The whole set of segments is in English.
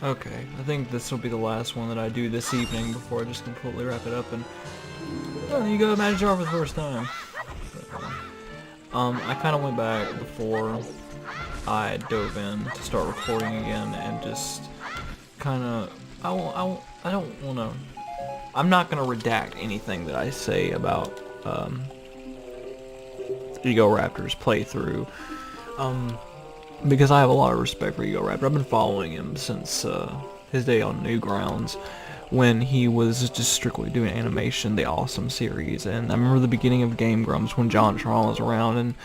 Okay, I think this will be the last one that I do this evening before I just completely wrap it up and you go Magic Jar for the first time. I kind of went back before I dove in to start recording again and just kind of I don't want to. I'm not gonna redact anything that I say about Ego Raptor's playthrough. Because I have a lot of respect for Ego Raptor. I've been following him since his day on Newgrounds, when he was just strictly doing animation, the Awesome series. And I remember the beginning of Game Grumps when John Tron was around, and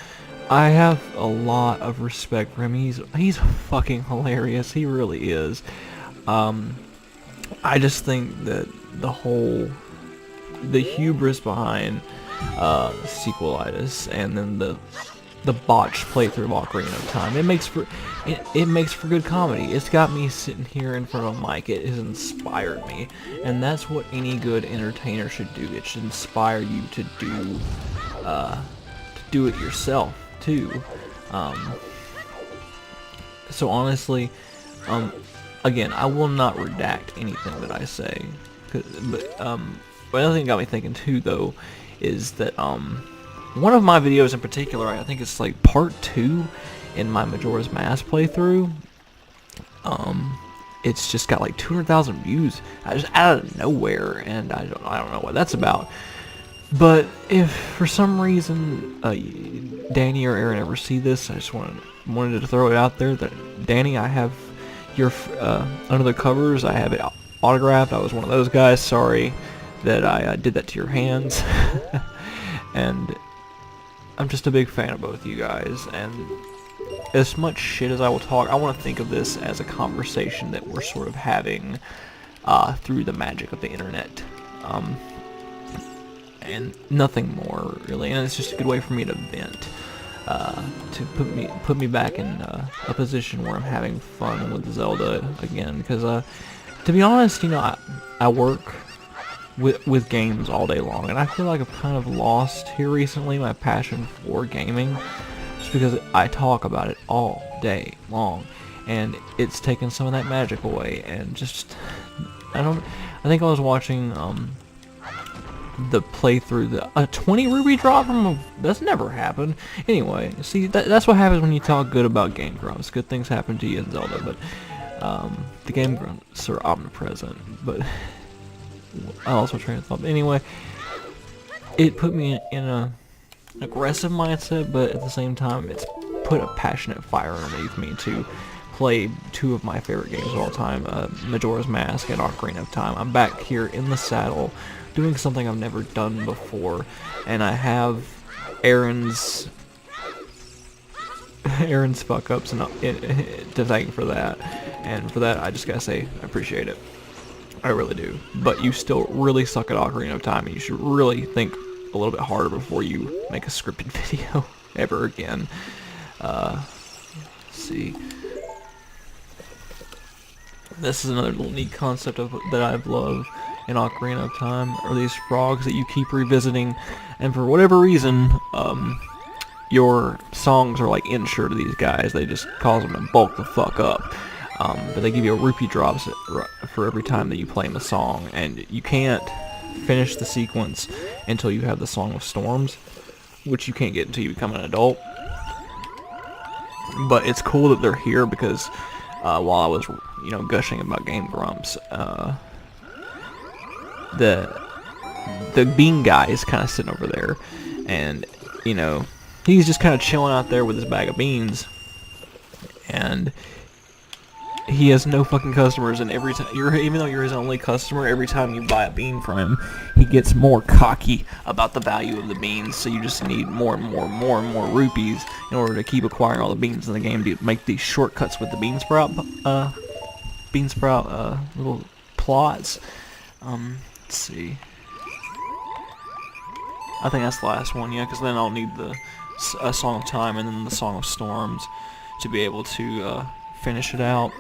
I have a lot of respect for him. He's fucking hilarious. He really is. I just think that the hubris behind sequelitis and then the botched playthrough of Ocarina of Time. It makes for good comedy. It's got me sitting here in front of a mic. It has inspired me, and that's what any good entertainer should do. It should inspire you to do it yourself too. So honestly, again, I will not redact anything that I say. But another thing that got me thinking too, though, is that one of my videos in particular, I think it's like part 2 in my Majora's Mask playthrough. It's just got like 200,000 views just out of nowhere, and I don't know what that's about. But if for some reason Danny or Erin ever see this, I just wanted to throw it out there that Danny, I have your under the covers. I have it autographed. I was one of those guys. Sorry that I did that to your hands. And I'm just a big fan of both you guys, and as much shit as I will talk, I want to think of this as a conversation that we're sort of having through the magic of the internet, and nothing more really. And it's just a good way for me to vent, to put me back in a position where I'm having fun with Zelda again. Because to be honest, I work with games all day long, and I feel like I've kind of lost here recently my passion for gaming, just because I talk about it all day long, and it's taken some of that magic away. And just I think I was watching the playthrough, a 20 ruby drop from that's never happened. Anyway, see, that's what happens when you talk good about Game Grumps. Good things happen to you in Zelda, but the Game Grumps are omnipresent. But I also train of thought. But anyway, it put me in an aggressive mindset, but at the same time, it's put a passionate fire underneath me to play 2 of my favorite games of all time, Majora's Mask and Ocarina of Time. I'm back here in the saddle, doing something I've never done before, and I have Erin's fuck-ups to thank for that. And for that, I just gotta say, I appreciate it. I really do. But you still really suck at Ocarina of Time, and you should really think a little bit harder before you make a scripted video ever again. Let's see. This is another little neat concept that I've loved in Ocarina of Time, are these frogs that you keep revisiting, and for whatever reason, your songs are like insured to these guys. They just cause them to bulk the fuck up. But they give you a rupee drops for every time that you play them a song, and you can't finish the sequence until you have the Song of Storms, which you can't get until you become an adult. But it's cool that they're here, because while I was, gushing about Game Grumps, the bean guy is kind of sitting over there, and he's just kind of chilling out there with his bag of beans, and he has no fucking customers, and every time even though you're his only customer, every time you buy a bean from him, he gets more cocky about the value of the beans. So you just need more and more rupees in order to keep acquiring all the beans in the game to make these shortcuts with the bean sprout little plots. Let's see. I think that's the last one, yeah, because then I'll need the Song of Time and then the Song of Storms to be able to finish it out.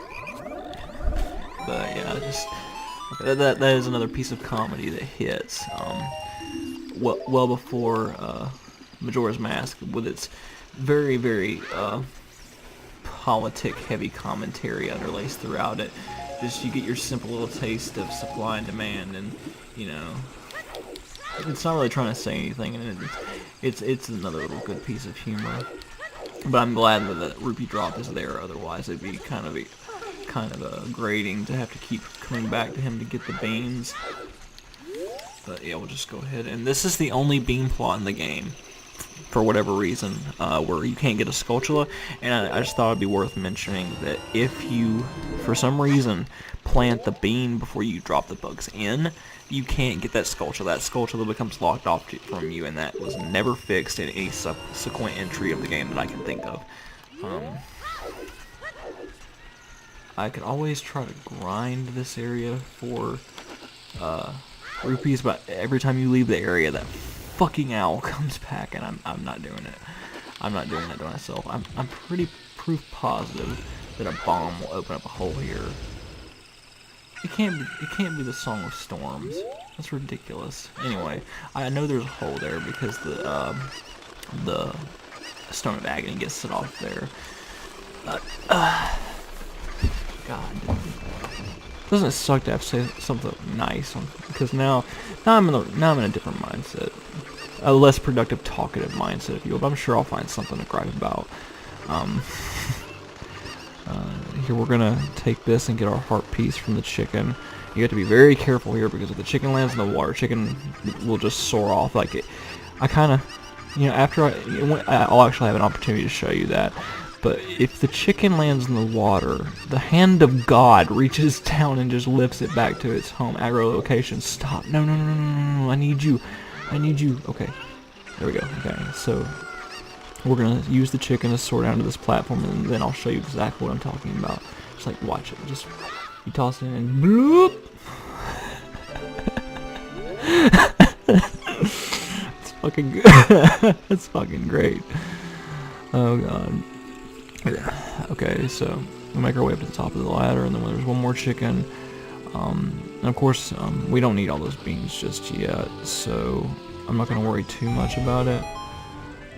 But yeah, just that is another piece of comedy that hits well before Majora's Mask, with its very politic heavy commentary underlaced throughout it. just you get your simple little taste of supply and demand, and you know, it's not really trying to say anything, and it's another little good piece of humor. But I'm glad that the rupee drop is there. Otherwise, it'd be kind of grating to have to keep coming back to him to get the beans. But yeah, we'll just go ahead. And this is the only bean plot in the game, for whatever reason, where you can't get a Skulltula. And I just thought it'd be worth mentioning that if you, for some reason, plant the bean before you drop the bugs in, you can't get that Skulltula. That Skulltula becomes locked off from you, and that was never fixed in any subsequent entry of the game that I can think of. I could always try to grind this area for rupees, but every time you leave the area, that fucking owl comes back, and I'm not doing it. I'm not doing that to myself. I'm pretty proof positive that a bomb will open up a hole here. It can't be the Song of Storms. That's ridiculous. Anyway, I know there's a hole there because the Stone of Agony gets set off there. God. Doesn't it suck to have to say something nice? Because now I'm in a different mindset, a less productive, talkative mindset, if you will. But I'm sure I'll find something to gripe about. Here we're gonna take this and get our heart piece from the chicken. You have to be very careful here because if the chicken lands in the water, chicken will just soar off like it. I kind of, you know, after I'll actually have an opportunity to show you that. But if the chicken lands in the water, the hand of God reaches down and just lifts it back to its home aggro location. Stop! No! I need you! Okay, there we go. Okay, so we're gonna use the chicken to soar down to this platform, and then I'll show you exactly what I'm talking about. Just like watch it. Just you toss it in and bloop. It's fucking good. It's fucking great. Oh god. Okay, so we'll make our way up to the top of the ladder, and then there's one more chicken. And of course, we don't need all those beans just yet, so I'm not going to worry too much about it.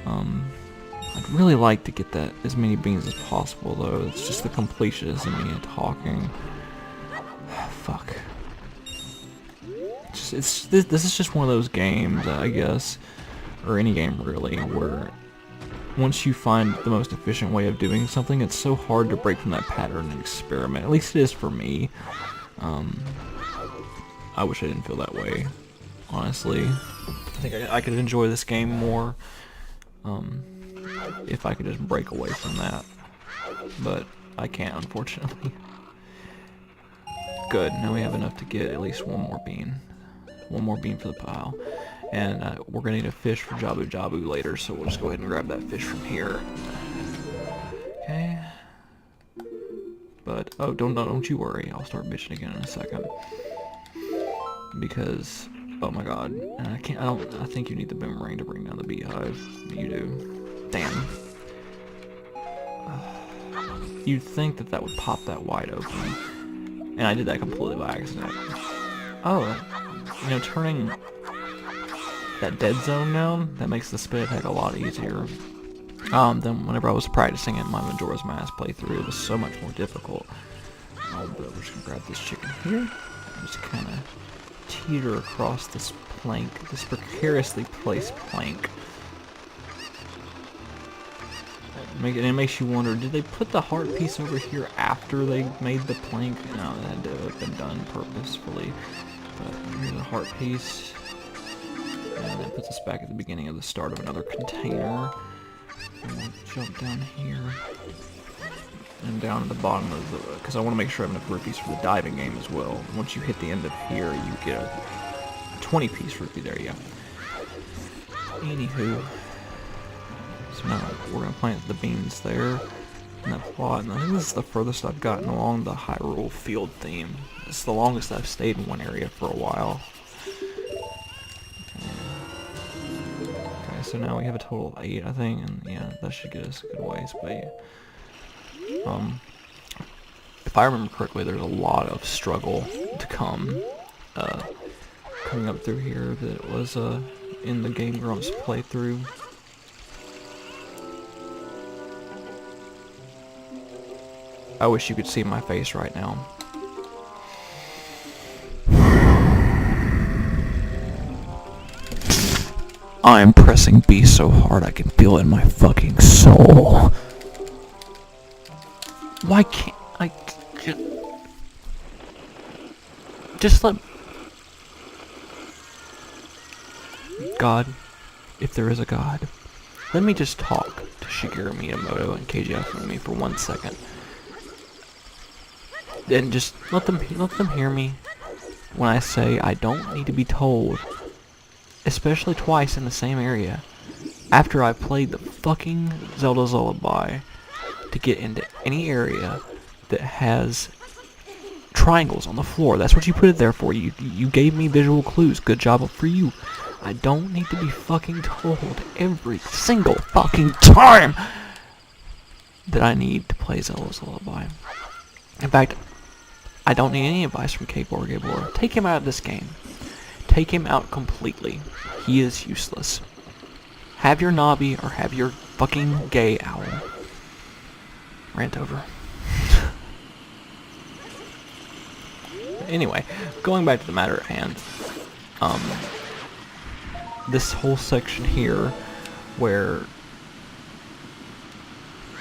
I'd really like to get that as many beans as possible, though. It's just the completionist in me talking. Fuck. This is just one of those games, I guess, or any game really, where once you find the most efficient way of doing something, it's so hard to break from that pattern and experiment. At least it is for me. I wish I didn't feel that way, honestly. I think I could enjoy this game more if I could just break away from that. But I can't, unfortunately. Good, now we have enough to get at least one more bean. One more bean for the pile. And we're going to need a fish for Jabu Jabu later, so we'll just go ahead and grab that fish from here. Okay. But, oh, don't you worry. I'll start bitching again in a second. Because, oh my god. And I think you need the boomerang to bring down the beehive. You do. Damn. You'd think that would pop that wide open. And I did that completely by accident. Oh, you know, turning that dead zone down, that makes the spit attack a lot easier. Then whenever I was practicing it in my Majora's Mask playthrough, it was so much more difficult. Oh, but we're just gonna grab this chicken here, just kind of teeter across this plank, this precariously placed plank. And it makes you wonder, did they put the heart piece over here after they made the plank? No, that had to have been done purposefully. But here's a heart piece. And that puts us back at the beginning of the start of another container. And we'll jump down here. And down at the bottom of the... because I want to make sure I have enough rupees for the diving game as well. Once you hit the end of here, you get a 20-piece rupee there, yeah. Anywho. So now we're going to plant the beans there. In that plot. And I think this is the furthest I've gotten along the Hyrule field theme. It's the longest I've stayed in one area for a while. So now we have a total of 8, I think, and yeah, that should get us a good ways, but yeah. If I remember correctly, there's a lot of struggle to come, coming up through here that was, in the Game Grumps playthrough. I wish you could see my face right now. I'm pressing B so hard I can feel it in my fucking soul. Why can't I just let... God, if there is a God, let me just talk to Shigeru Miyamoto and Keiji Afumi for 1 second. And just let them hear me when I say I don't need to be told, especially twice in the same area, after I played the fucking Zelda's Lullaby, to get into any area that has triangles on the floor. That's what you put it there for. You gave me visual clues. Good job for you. I don't need to be fucking told every single fucking time that I need to play Zelda's Lullaby. In fact, I don't need any advice from K-Bor Gabor. Take him out of this game. Take him out completely. He is useless. Have your Nabi or have your fucking gay owl. Rant over. Anyway, going back to the matter at hand. This whole section here where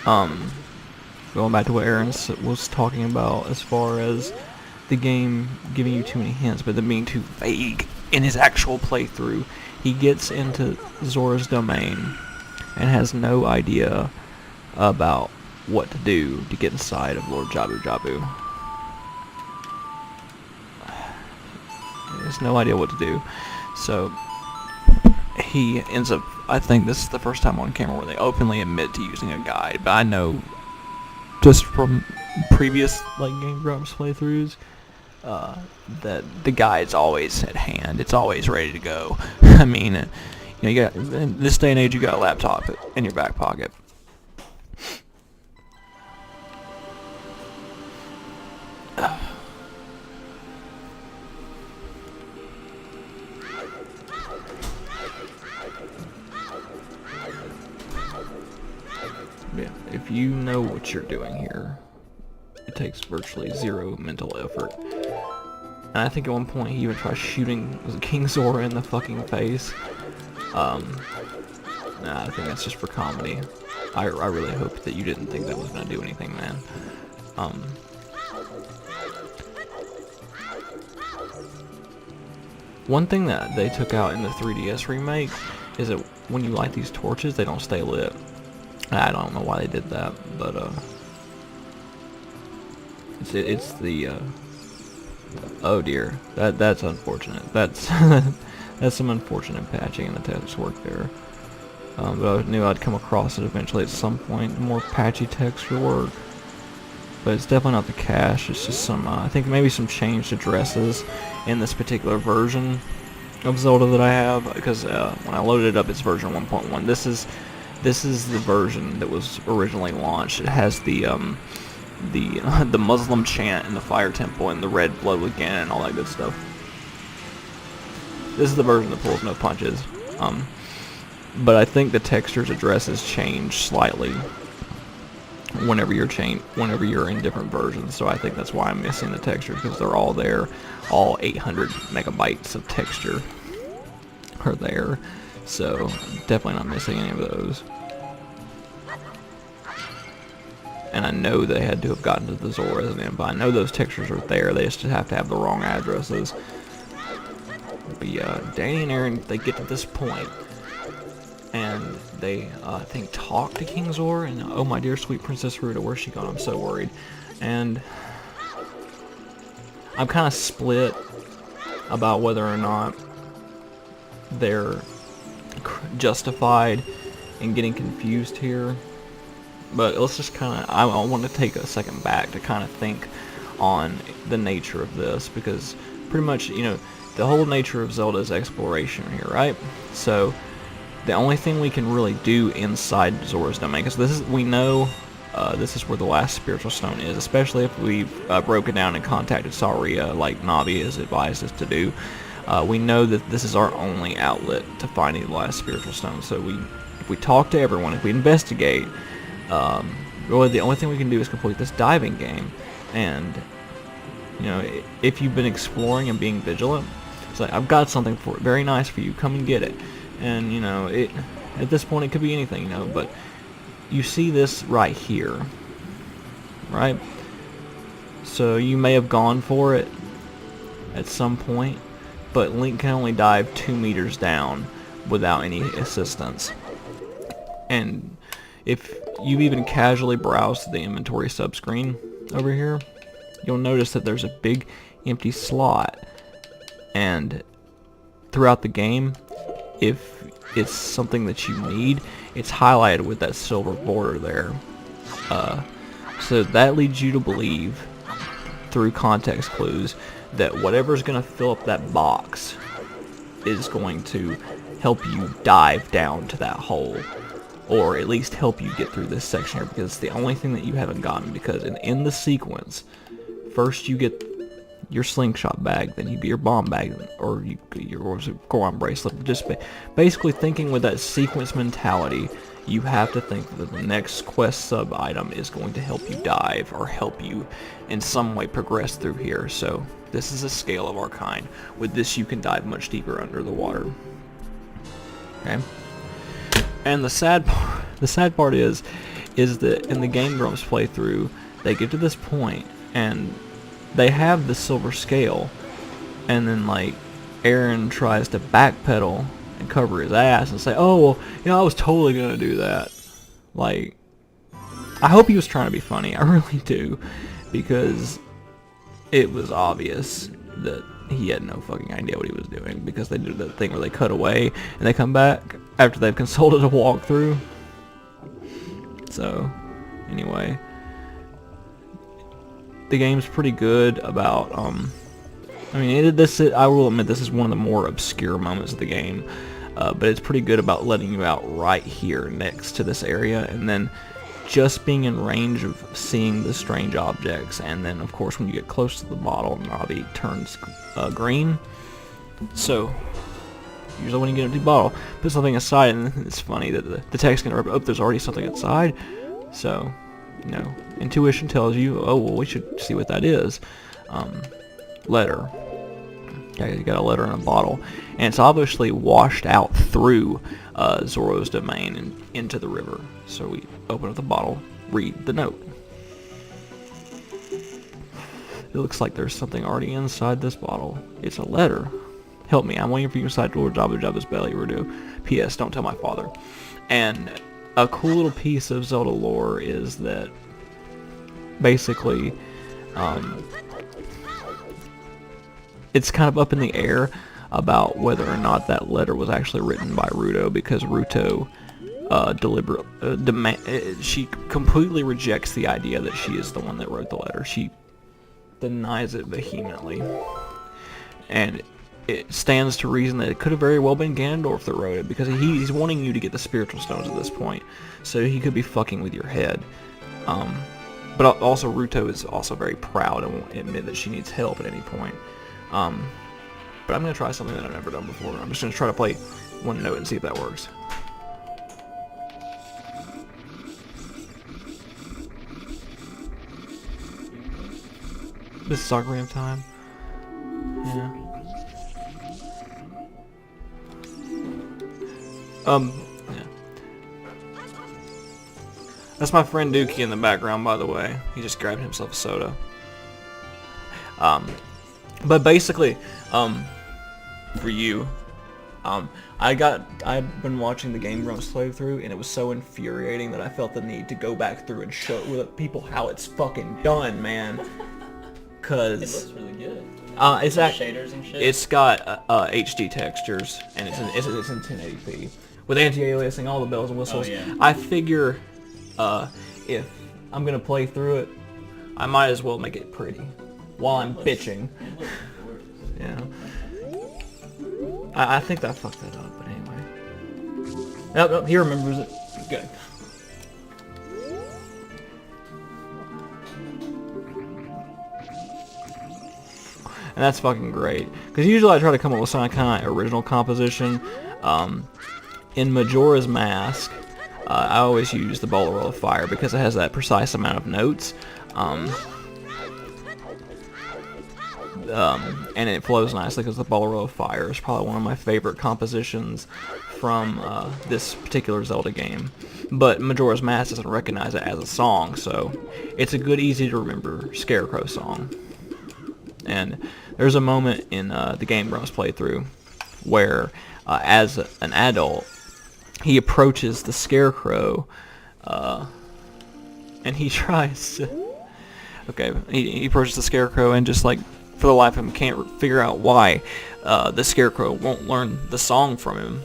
going back to what Erin was talking about as far as the game giving you too many hints but then being too vague in his actual playthrough. He gets into Zora's domain and has no idea about what to do to get inside of Lord Jabu Jabu. He has no idea what to do. So he ends up, I think this is the first time on camera where they openly admit to using a guide, but I know just from previous Game Grumps playthroughs that the guide's always at hand. It's always ready to go. I mean, you got, in this day and age, you got a laptop in your back pocket. Yeah, if you know what you're doing here, it takes virtually zero mental effort. And I think at one point he even tried shooting King Zora in the fucking face. Nah, I think that's just for comedy. I really hope that you didn't think that was gonna do anything, man. One thing that they took out in the 3DS remake is that when you light these torches, they don't stay lit. I don't know why they did that, but it's the oh dear, that's unfortunate. That's that's some unfortunate patching in the text work there. But I knew I'd come across it eventually at some point. More patchy texture work, but it's definitely not the cache. It's just some I think maybe some changed addresses in this particular version of Zelda that I have, because when I loaded it up, it's version 1.1. This is the version that was originally launched. It has the Muslim chant in the fire temple and the red blood again and all that good stuff. This is the version that pulls no punches. But I think the texture's addresses change slightly whenever you're in different versions. So I think that's why I'm missing the texture, because they're all there. All 800 megabytes of texture are there. So, definitely not missing any of those. And I know they had to have gotten to the Zora Resident, but I know those textures are there. They just have to have the wrong addresses. But yeah, Danny and Erin, they get to this point, and they, I think, talk to King Zora, and oh my dear sweet Princess Ruta, where's she gone? I'm so worried. And I'm kind of split about whether or not they're justified in getting confused here, but let's just kind of, I want to take a second back to kind of think on the nature of this, because pretty much, you know, the whole nature of Zelda is exploration here, right? So the only thing we can really do inside Zora's domain, because this is, we know this is where the last spiritual stone is, especially if we've broken down and contacted Saria like Navi has advised us to do. We know that this is our only outlet to finding the last spiritual stone. So if we talk to everyone, if we investigate, really the only thing we can do is complete this diving game. And you know, if you've been exploring and being vigilant, it's like, I've got something very nice for you. Come and get it. and you know, at this point it could be anything, you know, but you see this right here, right? So you may have gone for it at some point, but Link can only dive 2 meters down without any assistance. And if you even casually browse the inventory subscreen over here, you'll notice that there's a big empty slot, and throughout the game, if it's something that you need, it's highlighted with that silver border there. So that leads you to believe, through context clues, that whatever's going to fill up that box is going to help you dive down to that hole, or at least help you get through this section here, because it's the only thing that you haven't gotten. Because in the sequence, first you get your slingshot bag, then you get your bomb bag, or you get your Goron bracelet. Just basically thinking with that sequence mentality, you have to think that the next quest sub item is going to help you dive, or help you in some way progress through here. So this is a scale of our kind. With this you can dive much deeper under the water. Okay? And the sad part is that in the Game Grumps playthrough, they get to this point and they have the silver scale, and then like Erin tries to backpedal and cover his ass and say, oh well, you know, I was totally gonna do that. Like, I hope he was trying to be funny, I really do, because it was obvious that he had no fucking idea what he was doing, because they did that thing where they cut away and they come back after they've consulted a walkthrough. So anyway, the game's pretty good about I mean, I will admit this is one of the more obscure moments of the game, but it's pretty good about letting you out right here next to this area, and then just being in range of seeing the strange objects. And then of course when you get close to the bottle, Navi turns green. So usually when you get an empty bottle, put something aside, and it's funny that the text can rip up, there's already something inside. So, you know, intuition tells you, oh well, we should see what that is. Letter. Okay, you got a letter in a bottle, and it's obviously washed out through Zoro's domain and into the river. So we open up the bottle, read the note. It looks like there's something already inside this bottle. It's a letter. Help me, I'm waiting for you inside Lord Jabba Jabba's belly, Rudo. P.S. Don't tell my father. And a cool little piece of Zelda lore is that basically it's kind of up in the air about whether or not that letter was actually written by Ruto, because Ruto she completely rejects the idea that she is the one that wrote the letter. She denies it vehemently, and it stands to reason that it could have very well been Ganondorf that wrote it, because he's wanting you to get the spiritual stones at this point, so he could be fucking with your head. But also Ruto is also very proud and won't admit that she needs help at any point. But I'm going to try something that I've never done before. I'm just going to try to play one note and see if that works. This is Ocarina time. Yeah. Yeah. That's my friend Dookie in the background, by the way. He just grabbed himself a soda. But basically, for you, I've been watching the Game Grumps playthrough, and it was so infuriating that I felt the need to go back through and show people how it's fucking done, man. Cause it looks really good. It's shaders and shit. It's got HD textures, and it's in 1080p with anti-aliasing, all the bells and whistles. Oh, yeah. I figure if I'm gonna play through it, I might as well make it pretty while I'm bitching. Yeah. I think I fucked that up, but anyway. Nope, he remembers it. Good. And that's fucking great. Because usually I try to come up with some kind of original composition. In Majora's Mask, I always use the Bowler of Fire because it has that precise amount of notes. and it flows nicely because the Bolero of Fire is probably one of my favorite compositions from this particular Zelda game. But Majora's Mask doesn't recognize it as a song, so it's a good, easy to remember Scarecrow song. And there's a moment in the Game Grumps playthrough where, as an adult, he approaches the Scarecrow, and he tries to... Okay, he approaches the Scarecrow and just, like, for the life of him can't figure out why the Scarecrow won't learn the song from him.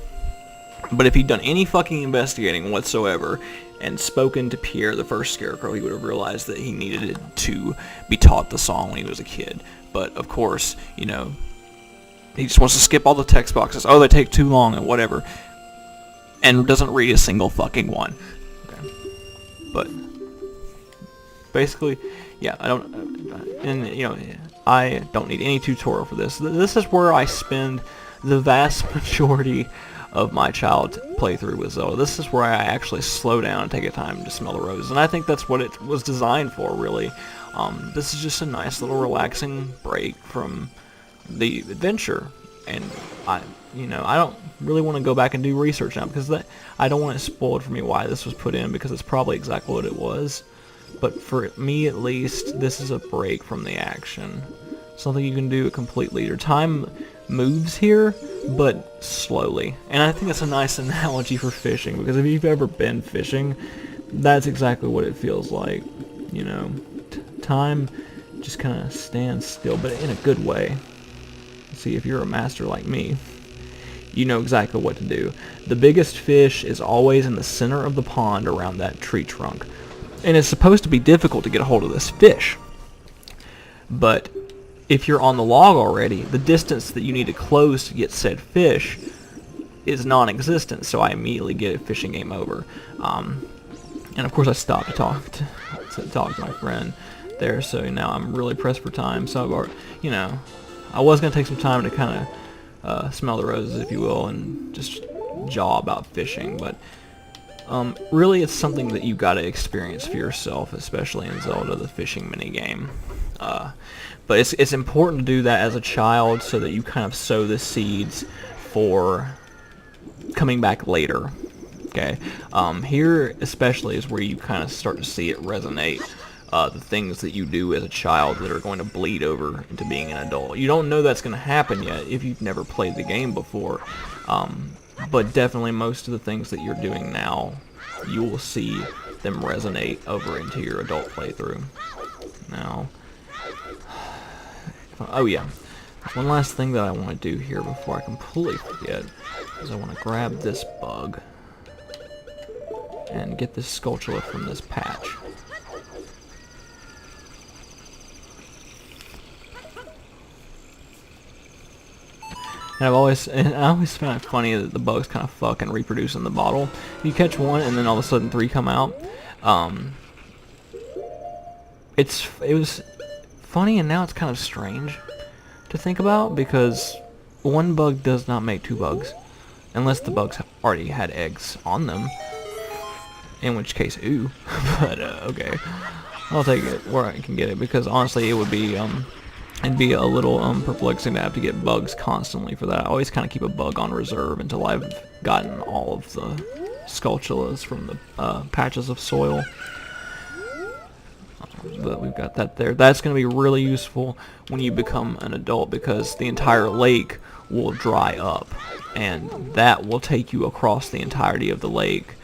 But if he'd done any fucking investigating whatsoever and spoken to Pierre, the first Scarecrow, he would have realized that he needed to be taught the song when he was a kid. But, of course, you know, he just wants to skip all the text boxes. Oh, they take too long and whatever. And doesn't read a single fucking one. Okay. But, basically, yeah, I don't... And, you know, I don't need any tutorial for this. This is where I spend the vast majority of my child playthrough with Zelda. This is where I actually slow down and take a time to smell the roses, and I think that's what it was designed for, really. This is just a nice little relaxing break from the adventure, and I don't really want to go back and do research now, because I don't want it spoiled for me why this was put in, because it's probably exactly what it was. But for me, at least, this is a break from the action. Something you can do completely. Your time moves here, but slowly. And I think that's a nice analogy for fishing, because if you've ever been fishing, that's exactly what it feels like. You know, time just kind of stands still, but in a good way. See, if you're a master like me, you know exactly what to do. The biggest fish is always in the center of the pond around that tree trunk. And it's supposed to be difficult to get a hold of this fish. But if you're on the log already, the distance that you need to close to get said fish is non-existent, so I immediately get a fishing game over. And of course I stopped to talk to my friend there, so now I'm really pressed for time. So, you know, I was going to take some time to kind of smell the roses, if you will, and just jaw about fishing, but really it's something that you got to experience for yourself, especially in Zelda, the fishing minigame. But it's important to do that as a child so that you kind of sow the seeds for coming back later. Okay, here especially is where you kind of start to see it resonate. The things that you do as a child that are going to bleed over into being an adult. You don't know that's going to happen yet if you've never played the game before. But definitely most of the things that you're doing now, you will see them resonate over into your adult playthrough. Now, oh yeah, there's one last thing that I want to do here before I completely forget, is I want to grab this bug and get this Skulltula from this patch. And I always find it funny that the bugs kind of fuck and reproduce in the bottle. You catch one and then all of a sudden 3 come out. It was funny, and now it's kind of strange to think about, because one bug does not make 2 bugs unless the bugs already had eggs on them, in which case ooh. But okay, I'll take it where I can get it, because honestly it would be it'd be a little perplexing to have to get bugs constantly for that. I always kind of keep a bug on reserve until I've gotten all of the Skulltulas from the patches of soil. But we've got that there. That's going to be really useful when you become an adult, because the entire lake will dry up, and that will take you across the entirety of the lake.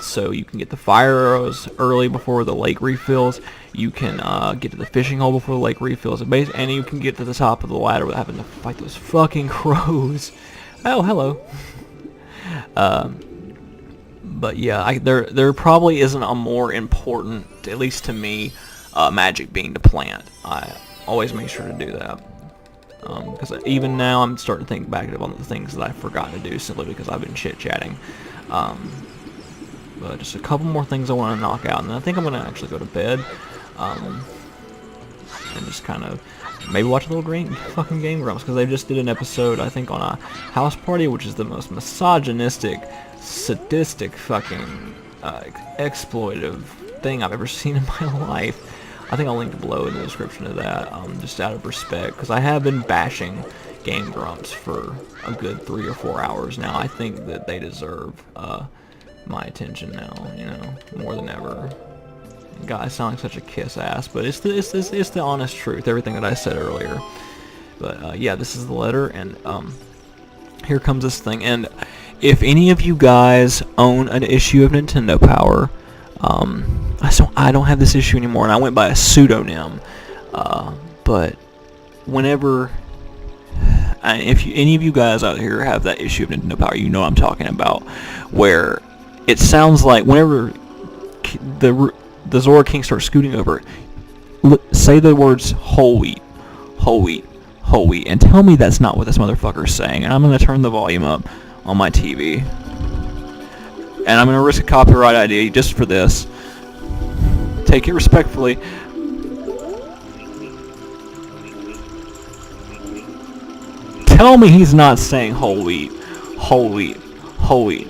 So you can get the fire arrows early before the lake refills. You can get to the fishing hole before the lake refills, and you can get to the top of the ladder without having to fight those fucking crows. Oh, hello. But yeah, there probably isn't a more important, at least to me, magic bean to plant. I always make sure to do that. Because even now I'm starting to think back on the things that I've forgotten to do simply because I've been chit-chatting. But just a couple more things I want to knock out, and then I think I'm going to actually go to bed. And just kind of maybe watch a little fucking Game Grumps, because they just did an episode, I think, on a house party, which is the most misogynistic, sadistic, fucking exploitive thing I've ever seen in my life. I think I'll link below in the description of that, just out of respect, because I have been bashing Game Grumps for a good 3 or 4 hours now. I think that they deserve my attention now, you know, more than ever. God, I sound like such a kiss ass, but it's the honest truth, everything that I said earlier. But yeah, this is the letter, and here comes this thing. And if any of you guys own an issue of Nintendo Power, I don't have this issue anymore, and I went by a pseudonym. But whenever, if any of you guys out here have that issue of Nintendo Power, you know what I'm talking about, where it sounds like whenever the Zora King starts scooting over, say the words whole wheat, whole wheat, whole wheat, and tell me that's not what this motherfucker's saying. And I'm going to turn the volume up on my TV. And I'm going to risk a copyright ID just for this. Take it respectfully. Tell me he's not saying whole wheat, whole wheat, whole wheat.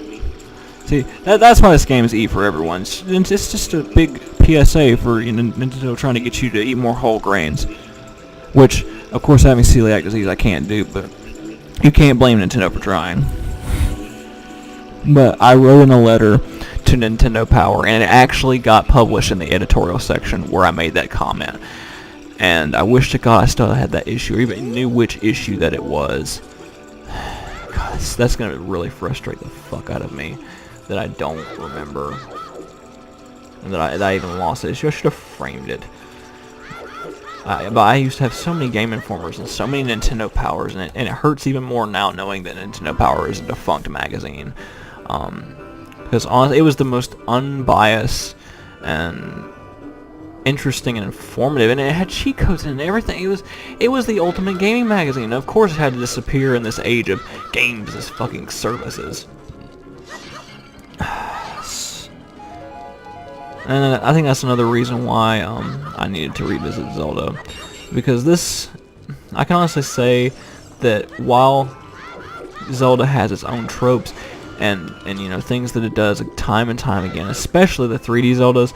See, that's why this game is E for everyone. It's just a big PSA for Nintendo trying to get you to eat more whole grains. Which, of course, having celiac disease I can't do, but you can't blame Nintendo for trying. But I wrote in a letter to Nintendo Power, and it actually got published in the editorial section where I made that comment. And I wish to God I still had that issue, or even knew which issue that it was. God, that's going to really frustrate the fuck out of me, that I don't remember. And that I even lost the issue. I should have framed it. But I used to have so many Game Informers and so many Nintendo Powers, and it hurts even more now knowing that Nintendo Power is a defunct magazine. Because honestly, it was the most unbiased and interesting and informative, and it had cheat codes and everything. It was the ultimate gaming magazine. Of course, it had to disappear in this age of games as fucking services. And I think that's another reason why I needed to revisit Zelda, because this, I can honestly say that while Zelda has its own tropes and you know, things that it does time and time again, especially the 3D Zeldas,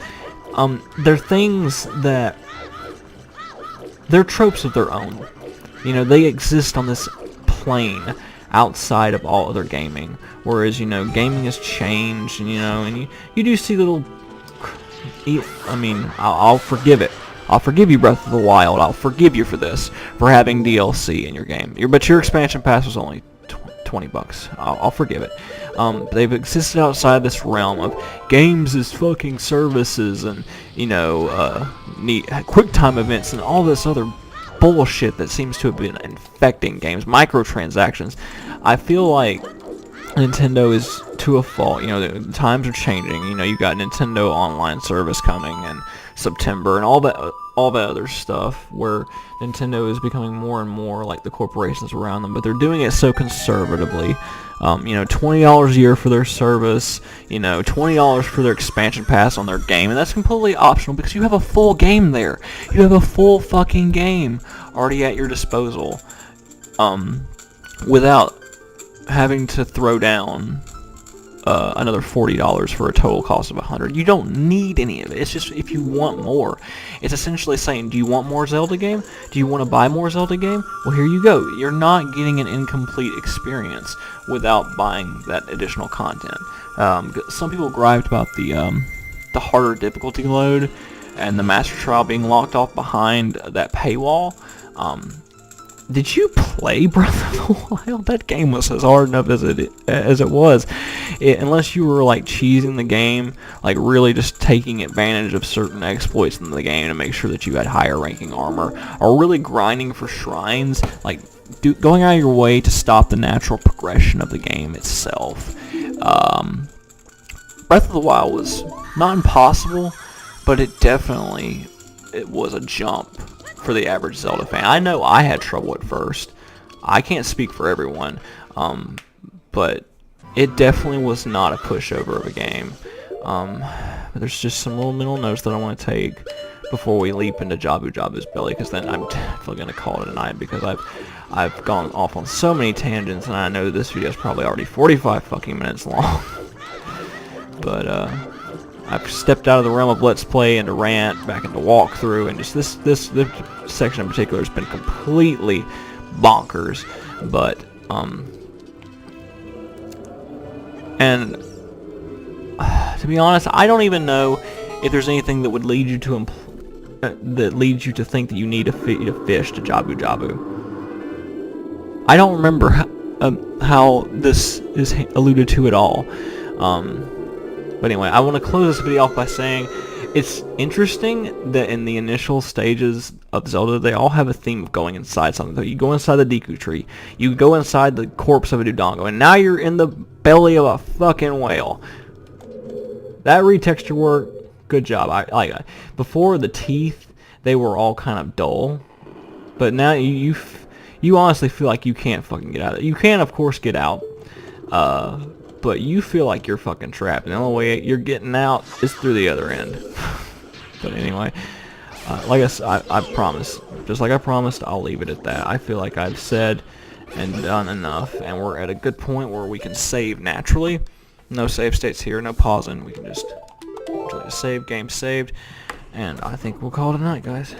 they're things that they're tropes of their own. You know, they exist on this plane outside of all other gaming, whereas, you know, gaming has changed, and you know, and you do see little, I mean, I'll forgive it. I'll forgive you, Breath of the Wild. I'll forgive you for this, for having DLC in your game. But your expansion pass was only $20. I'll forgive it. They've existed outside this realm of games as fucking services, and you know, neat QuickTime events and all this other bullshit that seems to have been infecting games. Microtransactions. I feel like Nintendo is to a fault. You know, the times are changing. You know, you got Nintendo Online service coming in September and all that other stuff, where Nintendo is becoming more and more like the corporations around them, but they're doing it so conservatively. You know, $20 a year for their service, you know, $20 for their expansion pass on their game, and that's completely optional because you have a full game there. You have a full fucking game already at your disposal, without having to throw down another $40 for a total cost of $100. You don't need any of it. It's just if you want more. It's essentially saying, do you want more Zelda game? Do you want to buy more Zelda game? Well, here you go. You're not getting an incomplete experience without buying that additional content. Some people griped about the harder difficulty load and the Master Trial being locked off behind that paywall. Did you play Breath of the Wild? That game was as hard enough as it was. Unless you were like cheesing the game, like really just taking advantage of certain exploits in the game to make sure that you had higher ranking armor, or really grinding for shrines, like going out of your way to stop the natural progression of the game itself. Breath of the Wild was not impossible, but it was a jump for the average Zelda fan. I know I had trouble at first. I can't speak for everyone, but it definitely was not a pushover of a game. But there's just some little mental notes that I want to take before we leap into Jabu Jabu's belly, because then I'm definitely going to call it a night, because I've gone off on so many tangents, and I know this video is probably already 45 fucking minutes long. But I've stepped out of the realm of Let's Play into rant, back into walkthrough, and just this section in particular has been completely bonkers. But and to be honest, I don't even know if there's anything that would lead you to think that you need to feed a fish to Jabu Jabu. I don't remember how this is alluded to at all. But anyway, I want to close this video off by saying it's interesting that in the initial stages of Zelda, they all have a theme of going inside something. So you go inside the Deku Tree, you go inside the corpse of a Dodongo, and now you're in the belly of a fucking whale. That retexture work, good job. I like it. Before, the teeth, they were all kind of dull, but now you honestly feel like you can't fucking get out of it. You can, of course, get out, but you feel like you're fucking trapped, and the only way you're getting out is through the other end. But anyway, like I said, I promise, just like I promised, I'll leave it at that. I feel like I've said and done enough, and we're at a good point where we can save naturally. No save states here, no pausing. We can just save, game saved, and I think we'll call it a night, guys.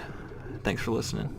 Thanks for listening.